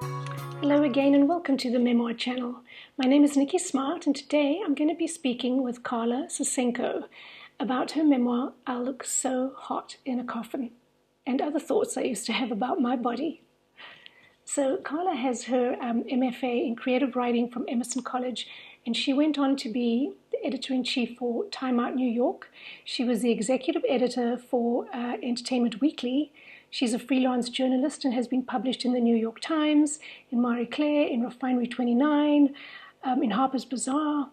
Hello again and welcome to the Memoir channel. My name is Nikki Smart and today I'm going to be speaking with Carla Sosenko about her memoir, I'll Look So Hot in a Coffin, and other thoughts I used to have about my body. So Carla has her MFA in creative writing from Emerson College, and she went on to be the editor-in-chief for Time Out New York. She was the executive editor for Entertainment Weekly. She's a freelance journalist and has been published in the New York Times, in Marie Claire, in Refinery 29, in Harper's Bazaar.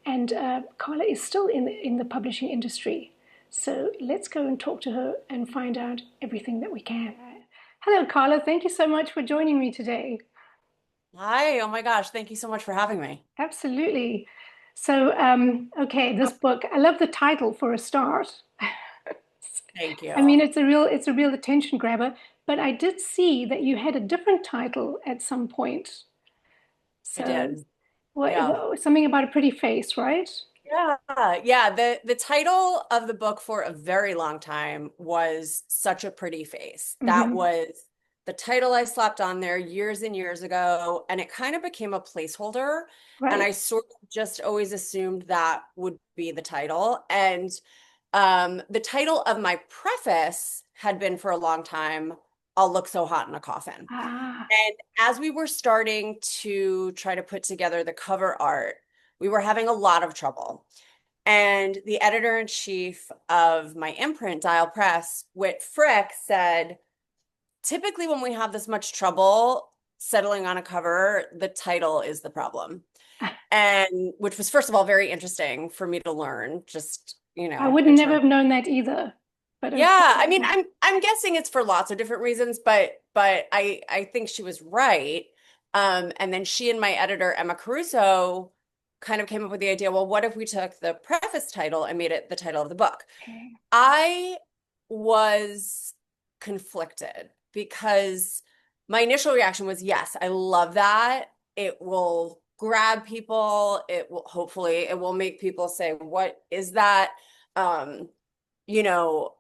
And Carla is still in the publishing industry. So let's go and talk to her and find out everything that we can. Hello, Carla. Thank you so much for joining me today. Hi, oh my gosh, thank you so much for having me. Absolutely. So, okay, this book, I love the title for a start. Thank I mean, you. it's a real attention grabber, but I did see that you had a different title at some point. I So, did. Yeah. something about a pretty face, right? Yeah. Yeah. The title of the book for a very long time was Such a Pretty Face. That Mm-hmm. was the title I slapped on there years and years ago, and it kind of became a placeholder. And Right. I sort of just always assumed that would be the title. And the title of my preface had been for a long time, I'll Look So Hot in a Coffin. Ah, And as we were starting to try to put together the cover art, we were having a lot of trouble. And the editor-in-chief of my imprint, Dial Press, Whit Frick, said, typically when we have this much trouble settling on a cover, the title is the problem. And which was, first of all, very interesting for me to learn, just, I would in never terms. have known that either. But Yeah, I mean, okay. I'm guessing it's for lots of different reasons, but I think she was right. And then she and my editor, Emma Caruso, kind of came up with the idea, well, what if we took the preface title and made it the title of the book? Okay. I was conflicted because my initial reaction was, yes, I love that. It will grab people. It will hopefully it will make people say, what is that? Um, you know,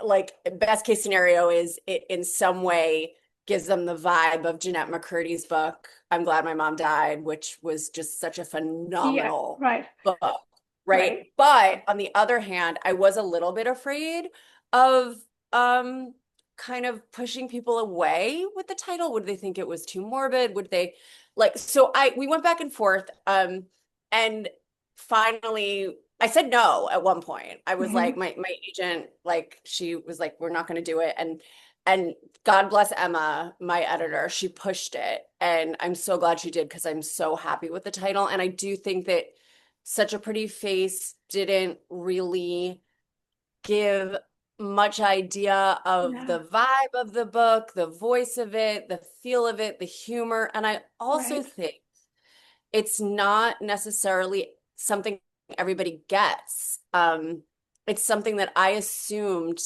like best case scenario is it in some way gives them the vibe of Jeanette McCurdy's book, I'm Glad My Mom Died, which was just such a Yeah, phenomenal right, book, right? right. But on the other hand, I was a little bit afraid of kind of pushing people away with the title. Would they think it was too morbid? Would they like so I we went back and forth and finally I said no at one point. I was like, Mm-hmm. my agent, like, she was like, we're not going to do it. And God bless Emma, my editor, she pushed it. And I'm so glad she did because I'm so happy with the title. And I do think that Such a Pretty Face didn't really give much idea of Yeah, the vibe of the book, the voice of it, the feel of it, the humor. And I also right. think it's not necessarily something everybody gets. It's something that I assumed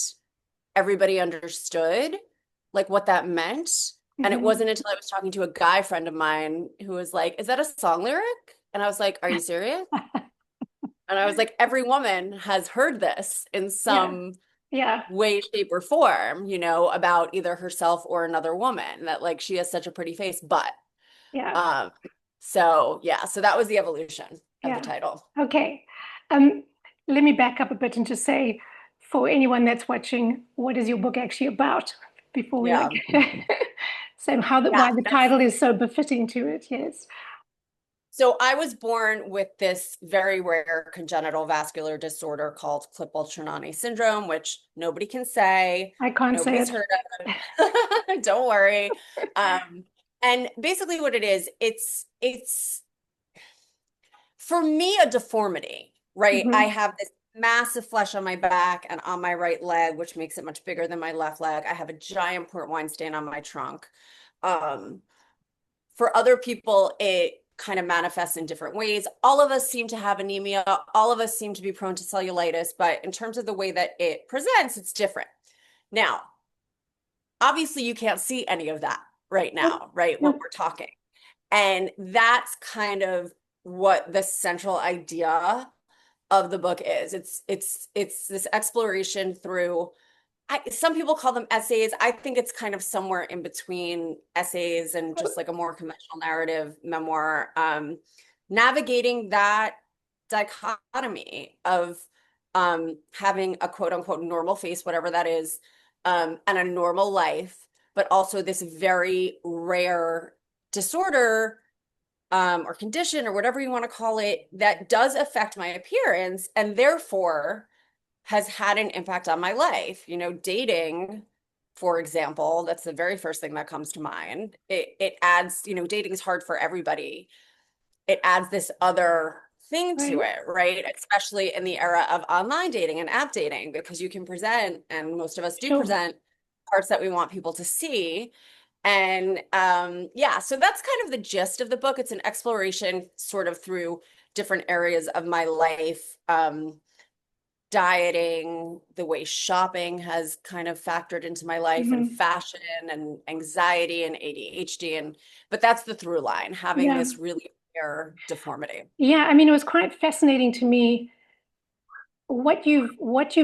everybody understood, like what that meant. And it Mm-hmm. wasn't until I was talking to a guy friend of mine who was like, is that a song lyric? And I was like, are you serious? And I was like, every woman has heard this in Yeah, some yeah, way, shape, or form, about either herself or another woman, that like she has such a pretty face, but yeah, um, so yeah, so that was the evolution of the yeah. title. Okay. Um, Let me back up a bit and just say, for anyone that's watching, what is your book actually about? Before we like Yeah. say Yeah, why the that's title is so befitting to it. Yes, so I was born with this very rare congenital vascular disorder called Klippel-Trenaunay syndrome, which nobody can say, I can't say nobody's it. heard of. Don't worry. And basically what it is, it's for me a deformity, right? I Mm-hmm. have this massive flesh on my back and on my right leg, which makes it much bigger than my left leg. I have a giant port wine stain on my trunk. Um, for other people, it kind of manifests in different ways. All of us seem to have anemia. All of us seem to be prone to cellulitis, but in terms of the way that it presents, it's different. Now, obviously, you can't see any of that right Nope, now, right? When nope. we're talking. And that's kind of what the central idea of the book is. It's this exploration through some people call them essays. I think it's kind of somewhere in between essays and just like a more conventional narrative memoir. Navigating that dichotomy of having a quote unquote normal face, whatever that is, and a normal life, but also this very rare disorder or condition or whatever you want to call it that does affect my appearance and therefore has had an impact on my life. Dating, for example, that's the very first thing that comes to mind. It adds, dating is hard for everybody. It adds this other thing to Right. it, right? Especially in the era of online dating and app dating, because you can present, and most of us do Sure. present parts that we want people to see. And yeah, so that's kind of the gist of the book. It's an exploration sort of through different areas of my life. Dieting, the way shopping has kind of factored into my life, and Hmm. fashion and anxiety and ADHD. But that's the through line, having Yeah. this really rare deformity. Yeah. I mean, it was quite fascinating to me what you've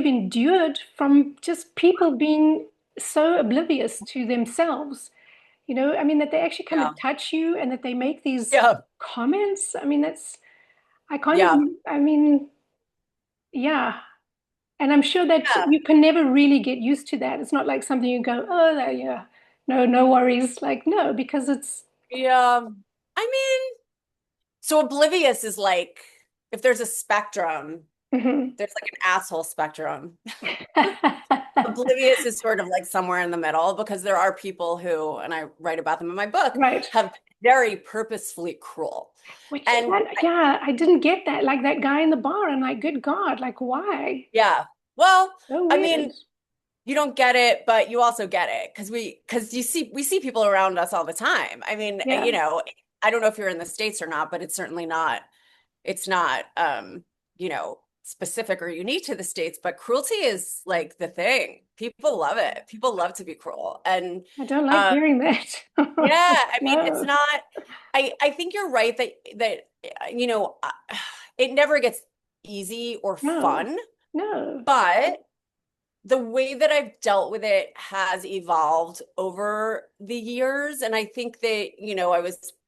endured from just people being so oblivious to themselves. I mean, that they actually come Yeah. and touch you and that they make these Yeah. comments. I mean, I can't Yeah. even, I mean, yeah. And I'm sure that Yeah. you can never really get used to that. It's not like something you go, oh, yeah, no worries. Like, no, because it's, Yeah. I mean, so oblivious is like if there's a spectrum, mhm. there's like an asshole spectrum. Oblivious is sort of like somewhere in the middle because there are people who, and I write about them in my book, Right. have been very purposefully cruel. And Yeah, I didn't get that. Like that guy in the bar. I'm like, good God, like, why? yeah, well, So I weird. mean, you don't get it, but you also get it because we see people around us all the time. I mean, Yeah. I don't know if you're in the States or not, but it's not specific or unique to the States, but cruelty is like the thing. People love it. People love to be cruel. And I don't like um hearing that. yeah, I mean, it's No, not I think you're right that it never gets easy or no, fun, no. but the way that I've dealt with it has evolved over the years. And I think that,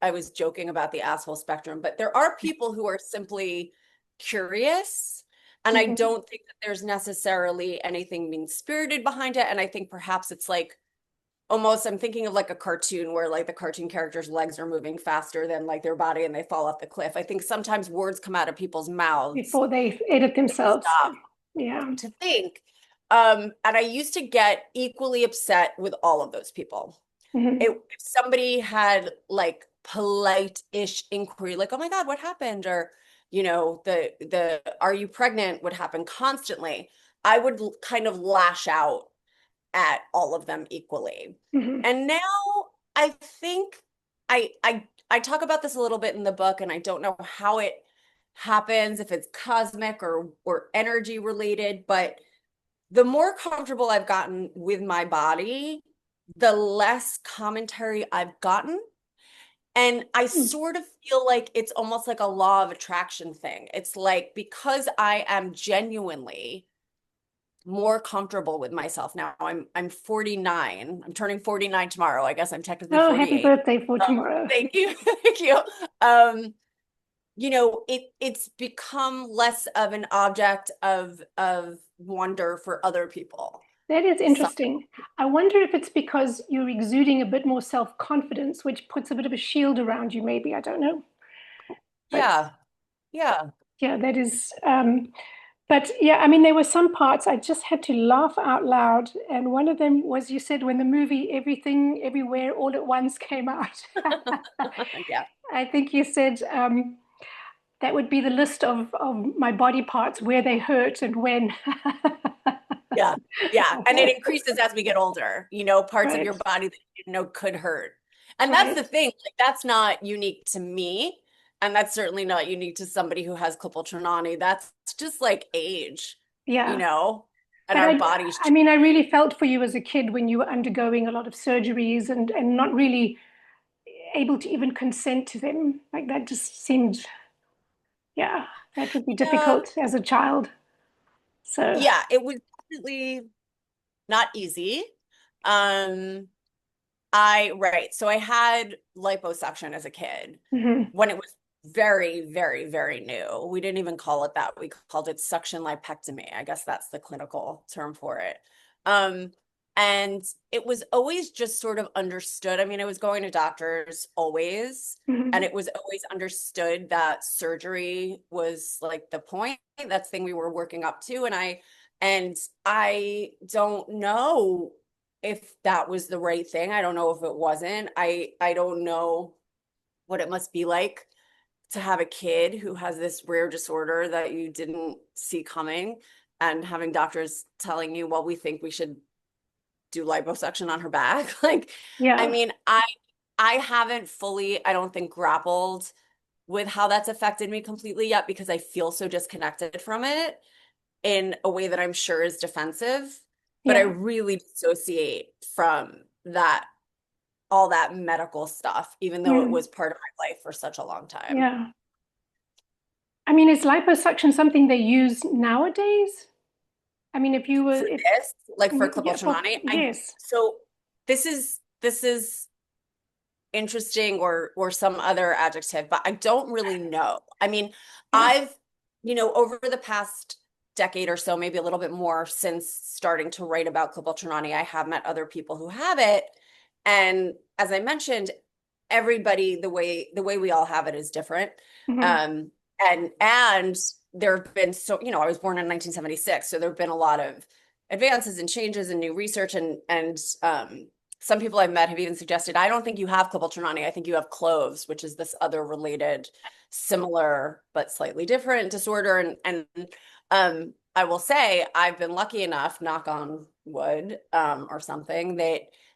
I was joking about the asshole spectrum, but there are people who are simply curious. And I Mhm. don't think that there's necessarily anything mean-spirited behind it. And I think perhaps it's like almost I'm thinking of like a cartoon where like the cartoon characters' legs are moving faster than like their body and they fall off the cliff. I think sometimes words come out of people's mouths. Before they edit themselves. Stop Yeah. to think. And I used to get equally upset with all of those people. Mhm. If somebody had like polite-ish inquiry, like, "Oh my God, what happened?" Or, the "Are you pregnant?" would happen constantly. I would kind of lash out at all of them equally. Mhm. And now I think I talk about this a little bit in the book, and I don't know how it happens, if it's cosmic or energy related, but the more comfortable I've gotten with my body, the less commentary I've gotten. And I sort of feel like it's almost like a law of attraction thing. It's like because I am genuinely more comfortable with myself now. I'm 49. I'm turning 49 tomorrow. I guess I'm technically Oh, happy 48. birthday for tomorrow. Thank you. Thank you. Um, it's become less of an object of wonder for other people. That is So, interesting. I wonder if it's because you're exuding a bit more self-confidence, which puts a bit of a shield around you, maybe. I don't know. But yeah. Yeah. yeah, that is. But yeah, I mean, there were some parts I just had to laugh out loud. And one of them was you said when the movie Everything, Everywhere, All at Once came out. Yeah. I think you said that would be the list of my body parts, where they hurt and when. Yeah. Yeah. And it increases as we get older, parts of Right, your body that you didn't know could hurt. And that's right. the thing, like that's not unique to me. And that's certainly not unique to somebody who has Klippel-Trenaunay. That's just like age, you Yeah. know, and But our I, bodies. I mean, I really felt for you as a kid when you were undergoing a lot of surgeries and not really able to even consent to them. Like that just seemed, yeah, that would be Yeah. difficult as a child. So, Yeah. It was definitely. not easy. Um, right. So I had liposuction as a kid Hmm. when it was very, very, very new. We didn't even call it that. We called it suction lipectomy. I guess that's the clinical term for it. Um, and it was always just sort of understood. I mean, I was going to doctors always, and Hmm. it was always understood that surgery was like the point. That's the thing we were working up to. And I don't know if that was the right thing. I don't know if it wasn't. I don't know what it must be like to have a kid who has this rare disorder that you didn't see coming and having doctors telling you, well, we think we should do liposuction on her back. Like, I Yeah. mean, I haven't fully, I don't think, grappled with how that's affected me completely yet because I feel so disconnected from it in a way that I'm sure is defensive. But I Yeah. really dissociate from that, all that medical stuff, even though it Mm. was part of my life for such a long time. Yeah. I mean, is liposuction something they use nowadays? I mean, if you were, For if, this, like for yeah, for, Klippel-Trenaunay, yes. so this is interesting or some other adjective, but I don't really know. I mean, Yeah. I've, over the past decade or so, maybe a little bit more since starting to write about Klippel-Trenaunay, I have met other people who have it. And as I mentioned, everybody, the way we all have it is different. Hmm. Um, and there have been I was born in 1976, so there have been a lot of advances and changes and new research and some people I've met have even suggested, I don't think you have Klippel-Trenaunay. I think you have cloves, which is this other related, similar but slightly different disorder. And I will say I've been lucky enough, knock on wood, or something,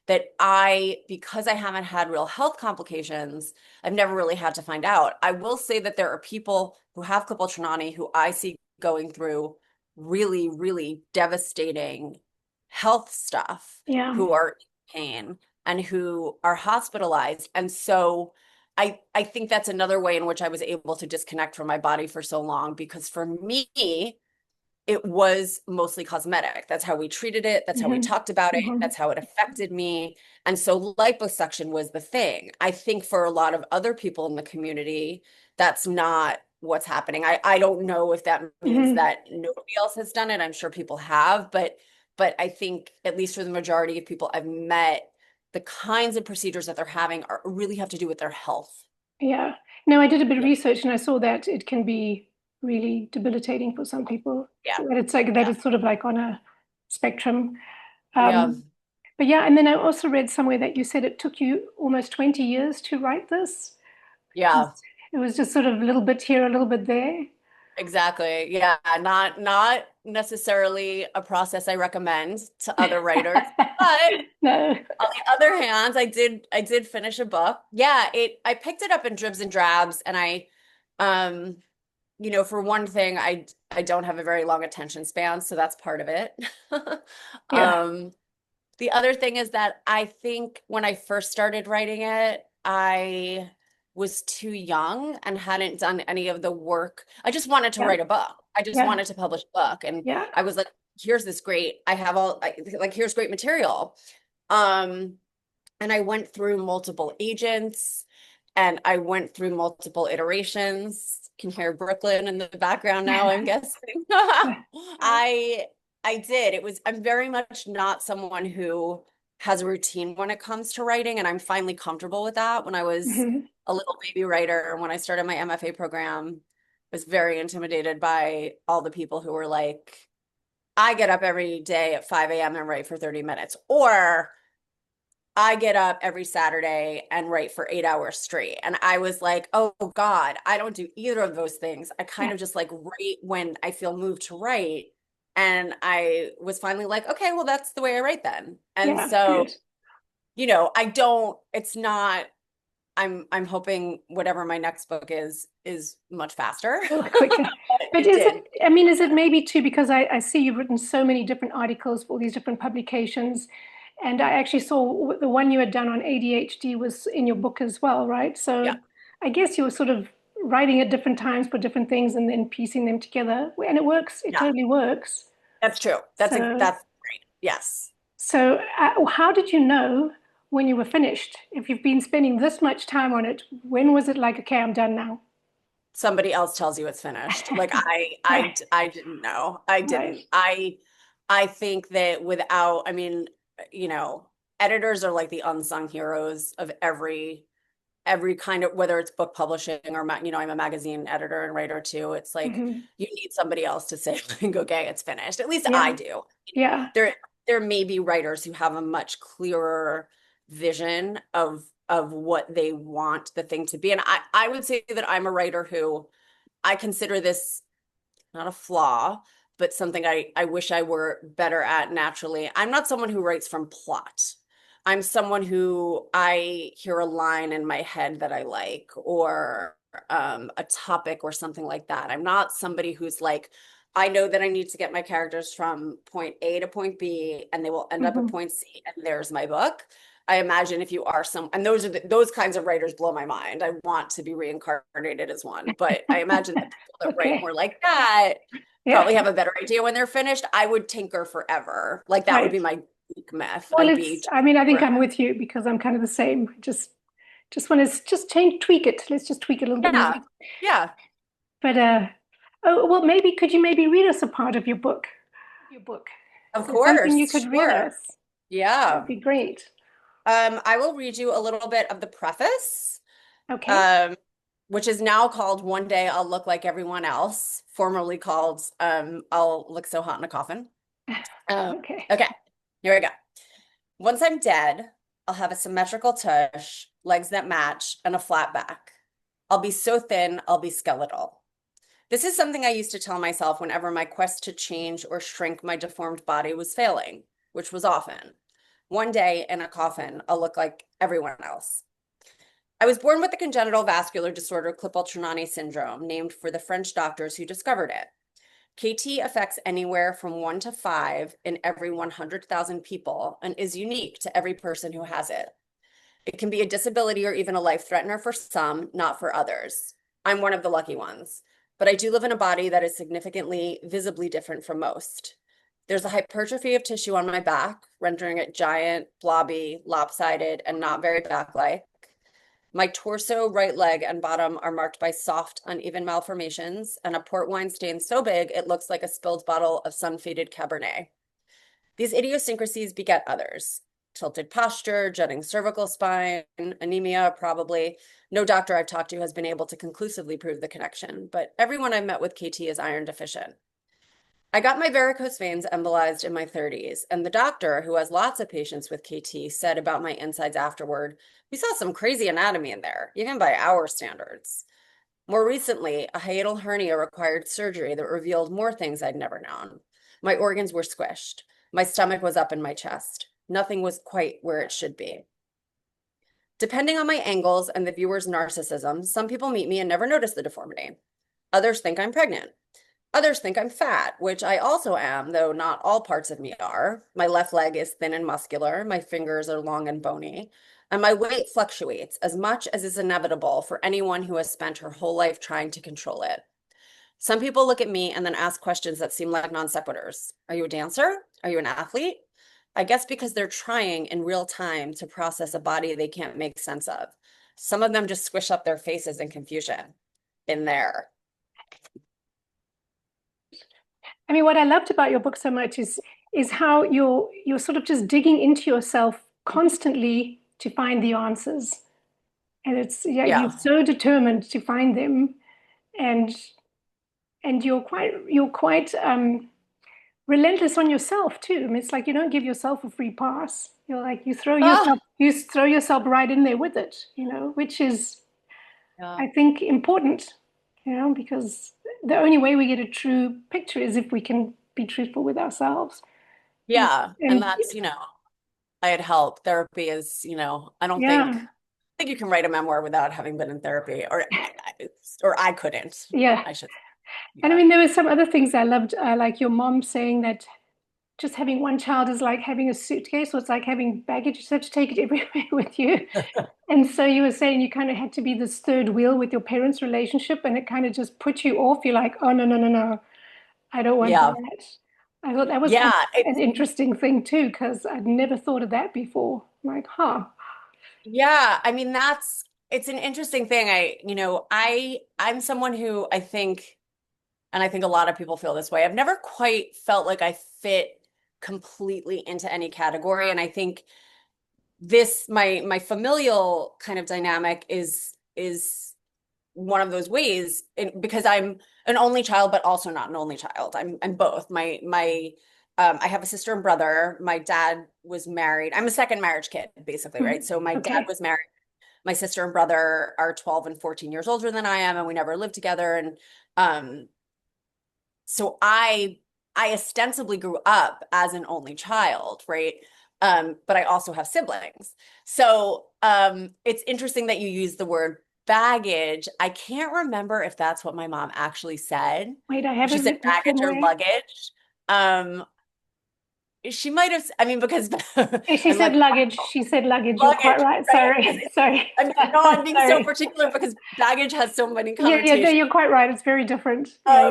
because I haven't had real health complications, I've never really had to find out. I will say that there are people who have Klippel-Trenaunay who I see going through really, really devastating health stuff, Yeah. who are pain and who are hospitalized. And so I think that's another way in which I was able to disconnect from my body for so long, because for me, it was mostly cosmetic. That's how we treated it. That's how we Hmm. talked about it. Hmm. That's how it affected me. And so liposuction was the thing. I think for a lot of other people in the community, that's not what's happening. I don't know if that means Hmm. that nobody else has done it. I'm sure people have, but I think at least for the majority of people I've met, the kinds of procedures that they're having really have to do with their health. Yeah. No, I did a bit of Yeah. research and I saw that it can be really debilitating for some people. Yeah. That it's like that Yeah. it's sort of like on a spectrum. Yeah. Um, but yeah, and then I also read somewhere that you said it took you almost 20 years to write this. Yeah. It was just sort of a little bit here, a little bit there. Exactly. Yeah, not necessarily a process I recommend to other writers, but No. on the other hand, I did finish a book. Yeah, I picked it up in dribs and drabs, and um for one thing, I don't have a very long attention span, so that's part of it. Yeah. Um the other thing is that I think when I first started writing it, I was too young and hadn't done any of the work. I just wanted to Yeah. write a book. I just Yeah. wanted to publish a book. And Yeah. I was like, here's this great, I have like, here's great material. Um, and I went through multiple agents and I went through multiple iterations. Can hear Brooklyn in the background now, I'm guessing. I I did. I'm very much not someone who has a routine when it comes to writing, and I'm finally comfortable with that. When I was Mhm. a little baby writer, when I started my MFA program, I was very intimidated by all the people who were like, I get up every day at 5 a.m. and write for 30 minutes, or I get up every Saturday and write for 8 hours straight. And I was like, oh God, I don't do either of those things. I kind Yeah. of just like write when I feel moved to write. And I was finally like, okay, well, that's the way I write then. And Yeah. so, Good. I don't, it's not, I'm hoping whatever my next book is much faster. Oh, quicker. But But it is it, did. I mean, is it maybe too, because I see you've written so many different articles for all these different publications, and I actually saw the one you had done on ADHD was in your book as well, right? Yeah. So I guess you were sort of writing at different times for different things and then piecing them together, and it works. It Yeah. totally works. That's true. So That's great. Yes. So, how did you know when you were finished? If you've been spending this much time on it, when was it like, okay, I'm done now? Somebody else tells you it's finished. Like Right, I didn't know. I right. didn't. I think that without, I mean, you know, editors are like the unsung heroes of every kind of, whether it's book publishing or I'm a magazine editor and writer too. It's like Hmm. you need somebody else to say like, okay, it's finished. At least I Yeah, do. yeah. There there may be writers who have a much clearer vision of what they want the thing to be. And I would say that I'm a writer who I consider this not a flaw, but something I wish I were better at naturally. I'm not someone who writes from plot. I'm someone who I hear a line in my head that I like, or a topic or something like that. I'm not somebody who's like, I know that I need to get my characters from point A to point B, and they will end up at Hmm. point C, and there's my book. I imagine if you are and those kinds of writers blow my mind. I want to be reincarnated as one, but I imagine that people that write Okay. more like that Yeah, probably have a better idea when they're finished. I would tinker forever. Like that would right. be my geek myth. Well, I'd it's, be I mean, I think I'm forever. with you because I'm kind of the same. Just want to just change, tweak it. Let's just tweak it a little bit more. Yeah. Yeah. But, oh, well, maybe, could you maybe read us a part of your book? Your book. Of Is there something you course. could read Sure. us? That would Yeah. be great. I will read you a little bit of the preface, Okay. um, which is now called One Day I'll Look Like Everyone Else, formerly called I'll Look So Hot in a Coffin. Okay. Okay, here we go. Once I'm dead, I'll have a symmetrical tush, legs that match, and a flat back. I'll be so thin, I'll be skeletal. This is something I used to tell myself whenever my quest to change or shrink my deformed body was failing, which was often. One day in a coffin, I'll look like everyone else. I was born with the congenital vascular disorder Klippel-Trenaunay syndrome, named for the French doctors who discovered it. KT affects anywhere from 1 to 5 in every 100,000 people and is unique to every person who has it. It can be a disability or even a life threatener for some, not for others. I'm one of the lucky ones, but I do live in a body that is significantly, visibly different from most. There's a hypertrophy of tissue on my back, rendering it giant, blobby, lopsided, and not very back-like. My torso, right leg, and bottom are marked by soft, uneven malformations, and a port wine stain so big it looks like a spilled bottle of sun-faded Cabernet. These idiosyncrasies beget others. Tilted posture, jutting cervical spine, anemia, probably. No doctor I've talked to has been able to conclusively prove the connection, but everyone I've met with KT is iron deficient. I got my varicose veins embolized in my 30s, and the doctor, who has lots of patients with KT, said about my insides afterward, we saw some crazy anatomy in there, even by our standards. More recently, a hiatal hernia required surgery that revealed more things I'd never known. My organs were squished. My stomach was up in my chest. Nothing was quite where it should be. Depending on my angles and the viewer's narcissism, some people meet me and never notice the deformity. Others think I'm pregnant. Others think I'm fat, which I also am, though not all parts of me are. My left leg is thin and muscular, my fingers are long and bony, and my weight fluctuates as much as is inevitable for anyone who has spent her whole life trying to control it. Some people look at me and then ask questions that seem like non sequiturs. Are you a dancer? Are you an athlete? I guess because they're trying in real time to process a body they can't make sense of. Some of them just squish up their faces in confusion. In there. I mean, what I loved about your book so much is how you're sort of just digging into yourself constantly to find the answers. And it's, yeah, you're Yeah. so determined to find them, and you're quite relentless on yourself too. I mean, it's like you don't give yourself a free pass. You're like Ah, you throw yourself right in there with it, which is, yeah. I think, important, because the only way we get a true picture is if we can be truthful with ourselves. And Yeah. And and that's, I had help. Therapy is, I don't yeah, think you can write a memoir without having been in therapy, or I couldn't. yeah. I should. And I Yeah. mean, there were some other things I loved, like your mom saying that just having one child is like having a suitcase, or it's like having baggage. You just have to take it everywhere with you. And so you were saying you kind of had to be this third wheel with your parents' relationship, and it kind of just put you off. You're like, oh, no, no, no, no, I don't want Yeah. that. I thought that was Yeah, an interesting thing too, because I'd never thought of that before. Like, huh. yeah, I mean it's an interesting thing. I'm someone who I think, and I think a lot of people feel this way. I've never quite felt like I fit completely into any category. And I think this my familial kind of dynamic is one of those ways because I'm an only child, but also not an only child. I'm both. My I have a sister and brother. My dad was married. I'm a second marriage kid, basically, right? Mhm. So my dad Okay. was married. My sister and brother are 12 and 14 years older than I am, and we never lived together. And um, so I ostensibly grew up as an only child, right? But I also have siblings. So it's interesting that you use the word baggage. I can't remember if that's what my mom actually said. Wait, I If have she it said written baggage or somewhere. luggage. Um, she might have, I mean, because Okay, she I'm said like, luggage. She said luggage. You're quite luggage, right. right? Because Sorry. Sorry. I mean, no, I'm being so Sorry. particular because baggage has so many Yeah, yeah, no, connotations. you're quite right. It's very different. Yeah,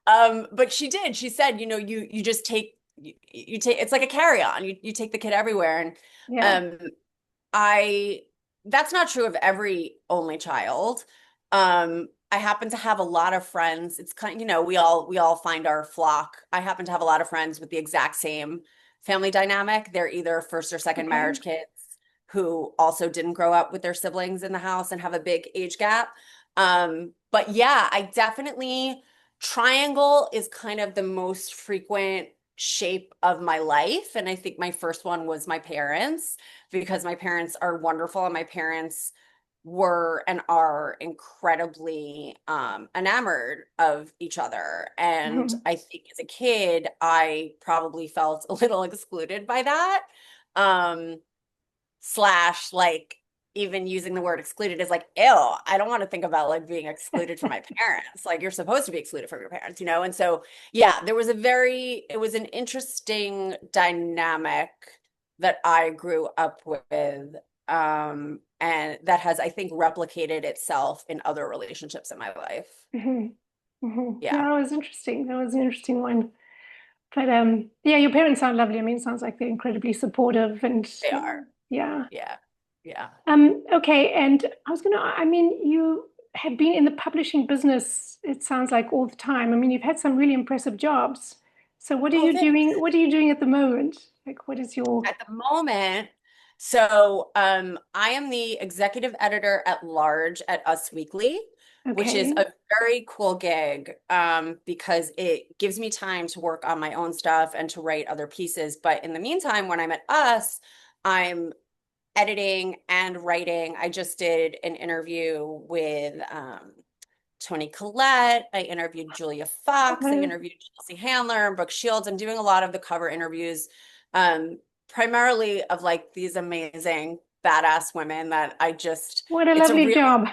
yeah. But she did. She said, you just take you take it's like a carry-on. You take the kid everywhere. Yeah. And I that's not true of every only child. I happen to have a lot of friends. It's kind, we all find our flock. I happen to have a lot of friends with the exact same family dynamic. They're either first or second Okay. marriage kids who also didn't grow up with their siblings in the house and have a big age gap. But yeah, I definitely triangle is kind of the most frequent shape of my life. And I think my first one was my parents because my parents are wonderful and my parents were and are incredibly enamored of each other. And Mhm. I think as a kid, I probably felt a little excluded by that. Um, Slash, like, even using the word excluded is like, ew, I don't want to think about like being excluded from my parents. Like, you're supposed to be excluded from your parents. And so, yeah, it was an interesting dynamic that I grew up with. And that has, I think, replicated itself in other relationships in my life. Mhm. Mhm. Yeah, Yeah, that was interesting. That was an interesting one. But yeah, your parents sound lovely. I mean, it sounds like they're incredibly supportive and they are. yeah. Yeah, yeah. Okay, and I was gonna, I mean, you have been in the publishing business, it sounds like all the time. I mean, you've had some really impressive jobs. So what are Oh, you doing? thanks. What are you doing at the moment? Like, what is your, At the moment, so I am the executive editor at large at Us Weekly, which is okay, a very cool gig because it gives me time to work on my own stuff and to write other pieces. But in the meantime, when I'm at Us, I'm editing and writing. I just did an interview with Tony Collette. I interviewed Julia Fox. I uh, interviewed Chelsea Handler and Brooke Shields. I'm doing a lot of the cover interviews, um, primarily of like these amazing badass women that what a it's a lovely really, job.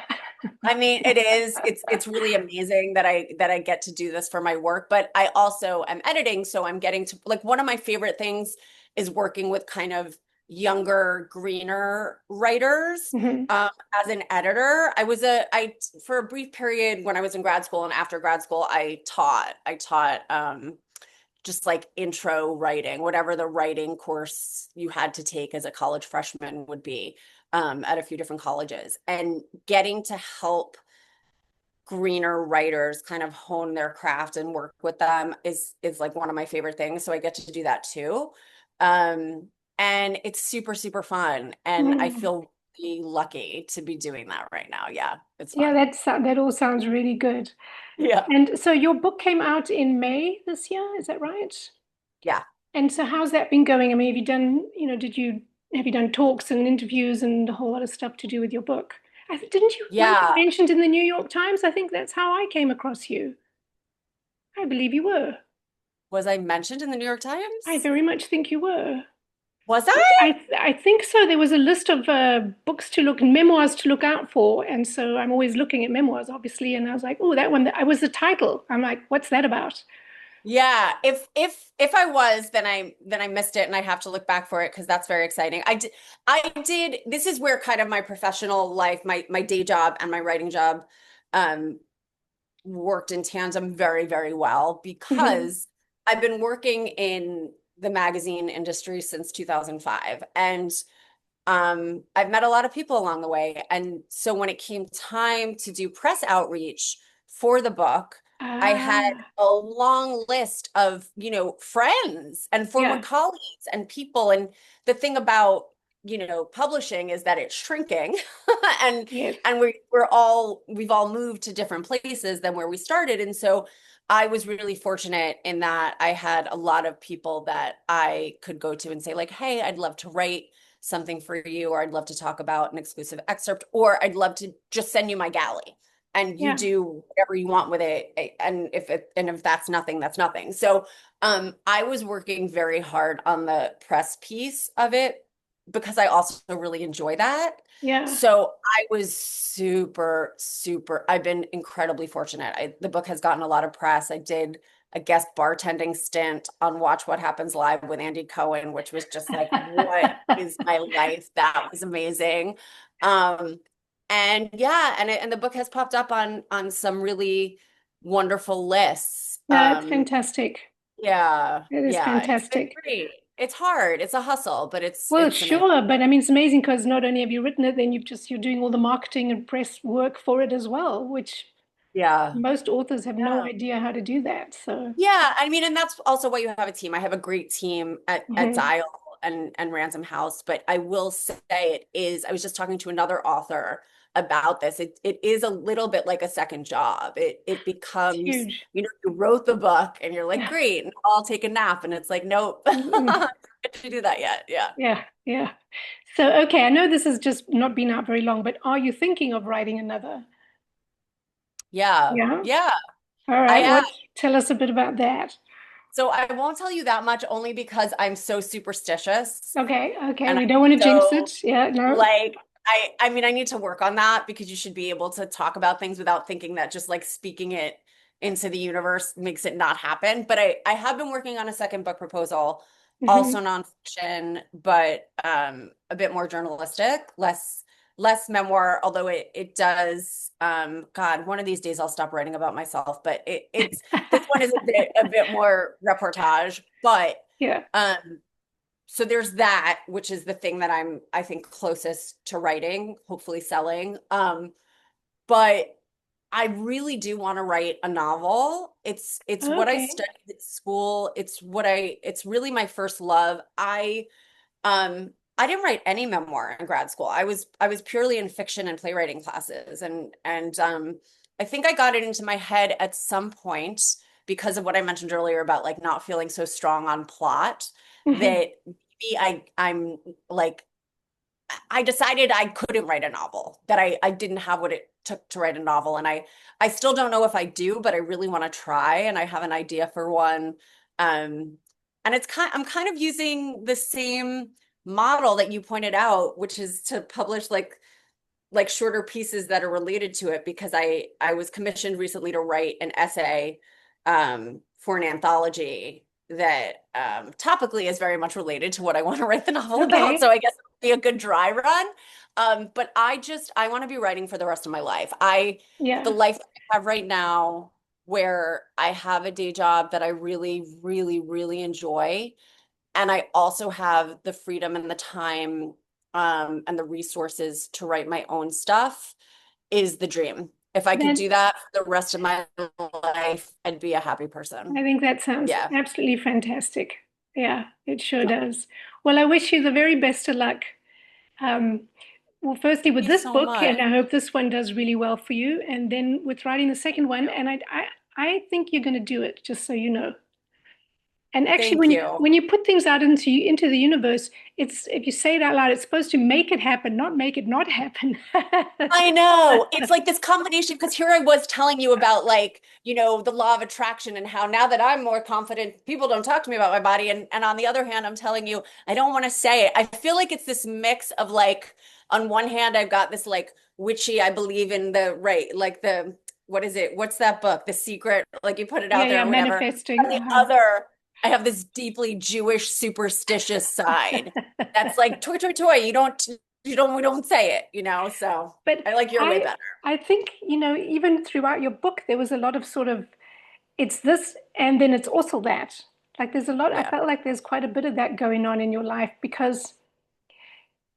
I mean, it is, it's really amazing that I get to do this for my work, but I also am editing. So I'm getting to like one of my favorite things is working with kind of younger, greener writers Mhm. um, as an editor. I for a brief period when I was in grad school and after grad school, I taught just like intro writing, whatever the writing course you had to take as a college freshman would be at a few different colleges, and getting to help greener writers kind of hone their craft and work with them is like one of my favorite things. So I get to do that too. Um, and it's super, super fun. And I Mm. feel really lucky to be doing that right now. Yeah, it's Yeah, fun. that all sounds really good. Yeah. And so your book came out in May this year, is that right? Yeah. And so how's that been going? I mean, have you done, have you done talks and interviews and a whole lot of stuff to do with your book? Weren't you Yeah. mentioned in the New York Times? I think that's how I came across you. I believe you were. Was I mentioned in the New York I Times? very much think you were. Was I? I think so. There was a list of books to look, memoirs to look out for, and so I'm always looking at memoirs, obviously. And I was like, oh, that one. I was the title. I'm like, what's that about? Yeah, if I was, then I missed it and I have to look back for it because that's very exciting. I did this is where kind of my professional life, my day job and my writing job um worked in tandem very, very well Hmm. because I've been working in the magazine industry since 2005, and I've met a lot of people along the way. And so when it came time to do press outreach for the book, I had Ah, a long list of, friends and former yeah, colleagues and people. And the thing about, publishing is that it's shrinking and yes, we've all moved to different places than where we started. And so I was really fortunate in that I had a lot of people that I could go to and say like, hey, I'd love to write something for you, or I'd love to talk about an exclusive excerpt, or I'd love to just send you my galley and you yeah, do whatever you want with it. And if that's nothing, that's nothing. So I was working very hard on the press piece of it because I also really enjoy that. yeah. So I was I've been incredibly fortunate. The book has gotten a lot of press. I did a guest bartending stint on Watch What Happens Live with Andy Cohen, which was just like, what is my life? That was amazing. Um, and yeah, and the book has popped up on some really wonderful lists. No, it's fantastic. It is Yeah, it's been fantastic. great. It's hard. It's a hustle, but Well, it's amazing. sure, but I mean, it's amazing because not only have you written it, then you're doing all the marketing and press work for it as well, which Yeah. most authors have no Yeah. idea how to do that. So, Yeah, I mean, and that's also why you have a team. I have a great team at mhm. Dial and Ransom House, but I will say it is, I was just talking to another author about this. It is a little bit like a second job. It It's becomes, huge. you wrote the book and you're like, Yeah. great, and I'll take a nap. And it's like, nope, Mm-mm. I don't get to do that yet. Yeah. Yeah, yeah. So, okay, I know this has just not been out very long, but are you thinking of writing another? Yeah. Yeah. Yeah. All I right. am. Tell us a bit about that. So I won't tell you that much only because I'm so superstitious. Okay, okay. And We I'm don't want to jinx so it. Yeah, no. like I mean I need to work on that because you should be able to talk about things without thinking that just like speaking it into the universe makes it not happen. But I have been working on a second book proposal, Hmm. also nonfiction, but a bit more journalistic, less memoir, although it does God, one of these days I'll stop writing about myself, but it's this one is a bit more reportage, but Yeah. um so there's that, which is the thing that I think closest to writing, hopefully selling. But I really do want to write a novel. It's what I Okay. studied at school. It's really my first love. I didn't write any memoir in grad school. I was purely in fiction and playwriting classes, and I think I got it into my head at some point because of what I mentioned earlier about like not feeling so strong on plot Hmm. that maybe I'm like I decided I couldn't write a novel, that I didn't have what it took to write a novel. And I still don't know if I do, but I really want to try. And I have an idea for one. Um, and I'm kind of using the same model that you pointed out, which is to publish like shorter pieces that are related to it, because I was commissioned recently to write an essay for an anthology that topically is very much related to what I want to write the novel about. Okay. So I guess it'll be a good dry run. But I want to be writing for the rest of my life. The Yeah. life I have right now, where I have a day job that I really, really, really enjoy, and I also have the freedom and the time and the resources to write my own stuff, is the dream. If I could That do that for the rest of my life, I'd be a happy I person. think that sounds Yeah. absolutely fantastic. Yeah, it sure does. Well, I wish you the very best of luck. Um, well, firstly, with Thank you this so book, much. and I hope this one does really well for you. And then with writing the Thank second one, you. and I think you're going to do it, just so you know. And actually, Thank you. when you put things out into the universe, it's if you say it out loud, it's supposed to make it happen, not make it not happen. I know. It's like this combination because here I was telling you about like, the law of attraction and how now that I'm more confident, people don't talk to me about my body. And on the other hand, I'm telling you, I don't want to say it. I feel like it's this mix of like, on one hand, I've got this like witchy, I believe in the right, like what is it? What's that book? The Secret, like you put it Yeah, out there yeah, or whatever. manifesting. On the other, I have this deeply Jewish superstitious side that's like toy, toy, toy. We don't say it, so But I like your way I better. I think, even throughout your book, there was a lot of sort of it's this and then it's also that. Like there's a lot, I Yeah, felt like there's quite a bit of that going on in your life because,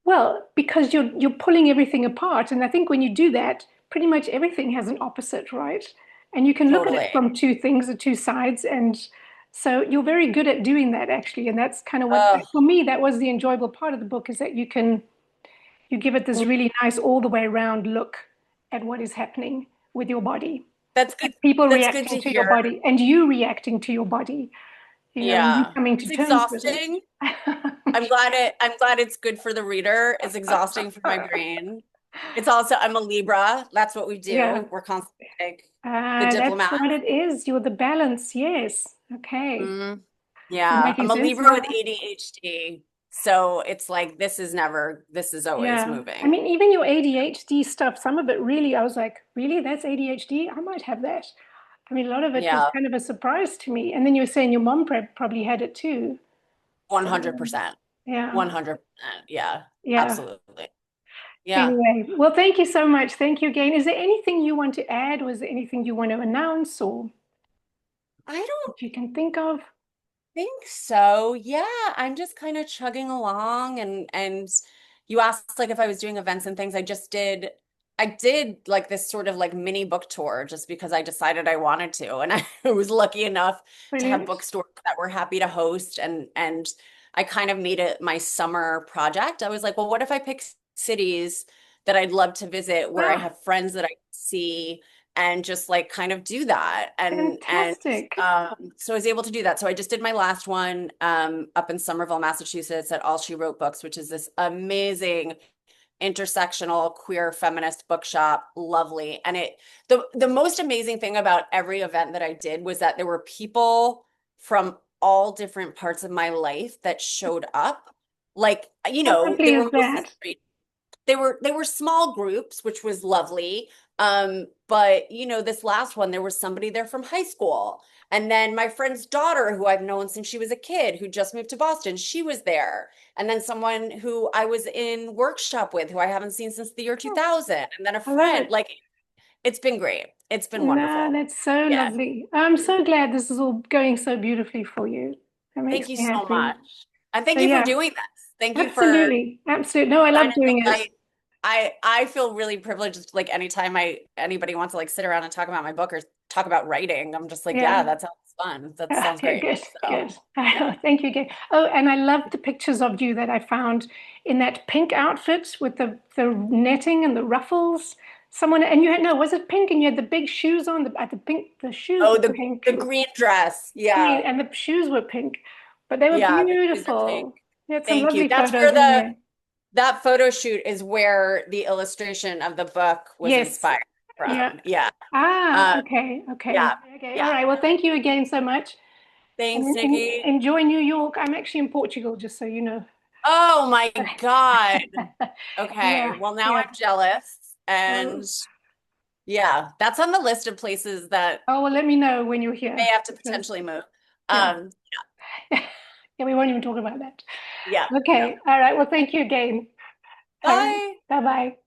well, because you're pulling everything apart. And I think when you do that, pretty much everything has an opposite, right? And you can look at it totally. from two things or two sides. And so you're very good at doing that actually. And that's kind of what, Oh, for me, that was the enjoyable part of the book is that you give it this really nice all the way around look at what is happening with your body. that's good. People That's good reacting to to your hear. body and you reacting to your body, and you Yeah. coming to It's terms with it. exhausting. I'm glad it's good for the reader. It's exhausting for my brain. It's also, I'm a Libra. That's what we Yeah. do. We're constantly like the That's diplomat. what it is. You're the balance. Yes. Okay. Mm, You're yeah. making I'm a sense Libra now. with ADHD. So it's like this is always Yeah. I moving. mean, even your ADHD stuff, some of it really, I was like, really? That's ADHD? I might have that. I mean, a lot of it was Yeah. kind of a surprise to me. And then you were saying your mom probably had it too. Um, 100%. yeah. 100%. Yeah. Yeah. Absolutely. Yeah. Anyway, well, thank you so much. Thank you again. Is there anything you want to add? Was there anything you want to announce or I don't that you can think of? think so. Yeah, I'm just kind of chugging along and you asked like if I was doing events and things. I did like this sort of like mini book tour just because I decided I wanted to. And I was lucky enough to have Brilliant. bookstores that were happy to host and I kind of made it my summer project. I was like, well, what if I pick cities that I'd love to visit where I Ah, have friends that I see and just like kind of do that and fantastic. so I was able to do that. So I just did my last one up in Somerville, Massachusetts at All She Wrote Books, which is this amazing intersectional queer feminist bookshop. Lovely. And the most amazing thing about every event that I did was that there were people from all different parts of my life that showed up. Like, How lovely they is were mostly that? straight, they were small groups, which was lovely. But this last one, there was somebody there from high school. And then my friend's daughter, who I've known since she was a kid, who just moved to Boston, she was there. And then someone who I was in workshop with, who I haven't seen since the year Oh, 2000. And then a I love friend. it. Like, it's been great. It's been No, wonderful. that's so Yeah. lovely. I'm so glad this is all going so beautifully for you. That makes Thank you me so happy. much. And So thank you for yeah, doing this. Thank you for absolutely. Absolutely. No, I love shining the doing it. light. I feel really privileged. Like anytime anybody wants to like sit around and talk about my book or talk about writing, I'm just like, yeah, Yeah. that sounds fun. That sounds Okay, great. good, So good. yeah. Thank you again. Oh, and I love the pictures of you that I found in that pink outfit with the netting and the ruffles. Someone and you had no, was it pink? And you had the big shoes on. The pink. The shoes Oh, were the pink, green dress. green, Yeah. and the shoes were pink, but they were Yeah, the shoes are pink. beautiful. You had some Thank you. lovely That's photos where in there. that photo shoot is where the illustration of the book was Yes. inspired Yeah. from. Yeah. Ah, Um, okay, okay, yeah. okay. All Yeah. right. Well, thank you again so much. Thanks, And Nikki. enjoy New York. I'm actually in Portugal, just so you know. Oh my God. Okay. Yeah, Well, now yeah. I'm jealous. And Oh, yeah, that's on the list of places that oh, well, let me know when you're may here have to because, potentially move. yeah. Um, Yeah, we won't even talk about that. yeah, no. Okay. All right. Well, thank you again. All right. Bye. Bye bye.